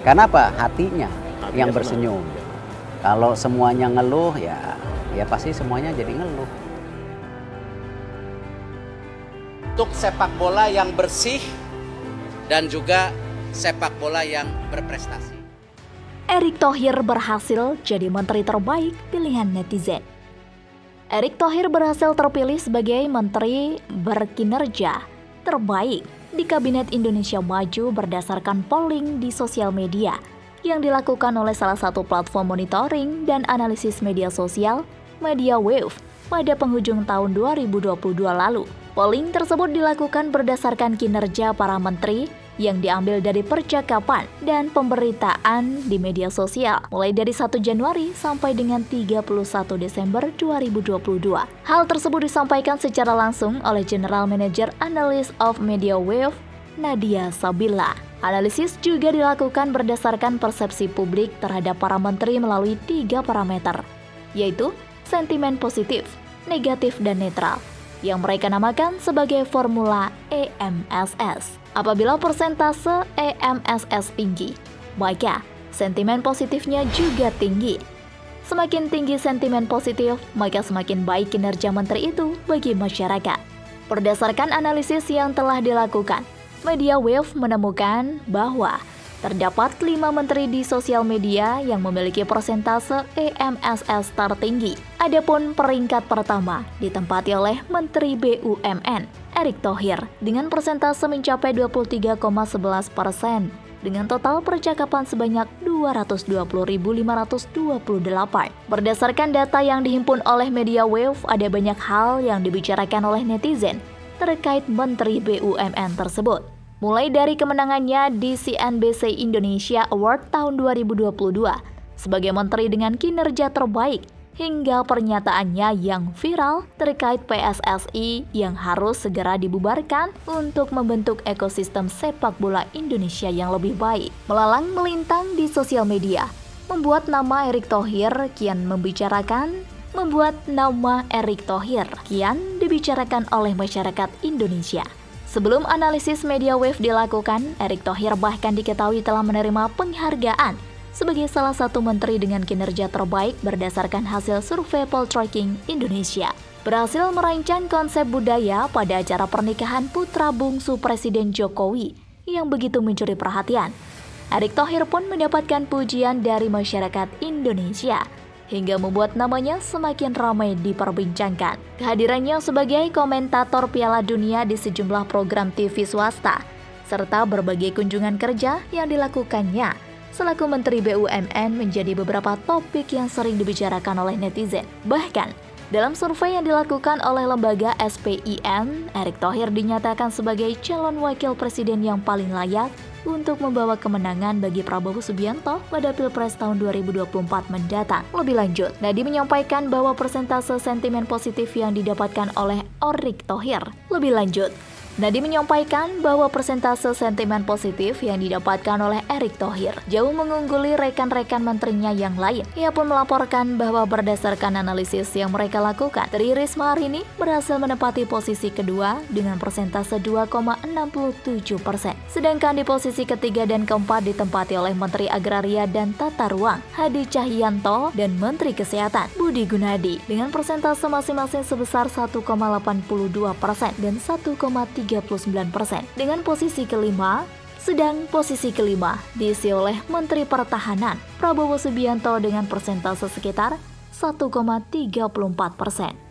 Karena apa? Hatinya yang bersenyum. Kalau semuanya ngeluh, ya pasti semuanya jadi ngeluh. Untuk sepak bola yang bersih dan juga sepak bola yang berprestasi. Erick Thohir berhasil jadi menteri terbaik pilihan netizen. Erick Thohir berhasil terpilih sebagai menteri berkinerja terbaik di Kabinet Indonesia Maju berdasarkan polling di sosial media yang dilakukan oleh salah satu platform monitoring dan analisis media sosial, MediaWave, pada penghujung tahun 2022 lalu. Polling tersebut dilakukan berdasarkan kinerja para menteri yang diambil dari percakapan dan pemberitaan di media sosial mulai dari 1 Januari sampai dengan 31 Desember 2022. Hal tersebut disampaikan secara langsung oleh General Manager Analyst of MediaWave, Nadia Sabila. Analisis juga dilakukan berdasarkan persepsi publik terhadap para menteri melalui 3 parameter, yaitu sentimen positif, negatif, dan netral, yang mereka namakan sebagai formula EMSS. Apabila persentase EMSS tinggi, maka sentimen positifnya juga tinggi. Semakin tinggi sentimen positif, maka semakin baik kinerja menteri itu bagi masyarakat. Berdasarkan analisis yang telah dilakukan, MediaWave menemukan bahwa terdapat 5 menteri di sosial media yang memiliki persentase EMSS tertinggi. Adapun peringkat pertama ditempati oleh Menteri BUMN, Erick Thohir, dengan persentase mencapai 23,11% dengan total percakapan sebanyak 220.528. Berdasarkan data yang dihimpun oleh MediaWave, ada banyak hal yang dibicarakan oleh netizen terkait Menteri BUMN tersebut. Mulai dari kemenangannya di CNBC Indonesia Award tahun 2022 sebagai menteri dengan kinerja terbaik, hingga pernyataannya yang viral terkait PSSI yang harus segera dibubarkan untuk membentuk ekosistem sepak bola Indonesia yang lebih baik. Melalang melintang di sosial media, membuat nama Erick Thohir kian dibicarakan oleh masyarakat Indonesia. Sebelum analisis MediaWave dilakukan, Erick Thohir bahkan diketahui telah menerima penghargaan sebagai salah satu menteri dengan kinerja terbaik berdasarkan hasil survei Poltreking Indonesia. Berhasil merancang konsep budaya pada acara pernikahan putra bungsu Presiden Jokowi yang begitu mencuri perhatian. Erick Thohir pun mendapatkan pujian dari masyarakat Indonesia hingga membuat namanya semakin ramai diperbincangkan. Kehadirannya sebagai komentator Piala Dunia di sejumlah program TV swasta, serta berbagai kunjungan kerja yang dilakukannya selaku Menteri BUMN menjadi beberapa topik yang sering dibicarakan oleh netizen. Bahkan, dalam survei yang dilakukan oleh lembaga SPIN, Erick Thohir dinyatakan sebagai calon wakil presiden yang paling layak untuk membawa kemenangan bagi Prabowo Subianto pada Pilpres tahun 2024 mendatang. Lebih lanjut, Nadiem menyampaikan bahwa persentase sentimen positif yang didapatkan oleh Erick Thohir jauh mengungguli rekan-rekan menterinya yang lain. Ia pun melaporkan bahwa berdasarkan analisis yang mereka lakukan, Tri Risma hari ini berhasil menempati posisi kedua dengan persentase 2,67%. Sedangkan di posisi ketiga dan keempat ditempati oleh Menteri Agraria dan Tata Ruang, Hadi Cahyanto, dan Menteri Kesehatan, Budi Gunadi, dengan persentase masing-masing sebesar 1,82% dan 1,39%. Dengan posisi kelima, sedang posisi kelima diisi oleh Menteri Pertahanan Prabowo Subianto dengan persentase sekitar 1,34%.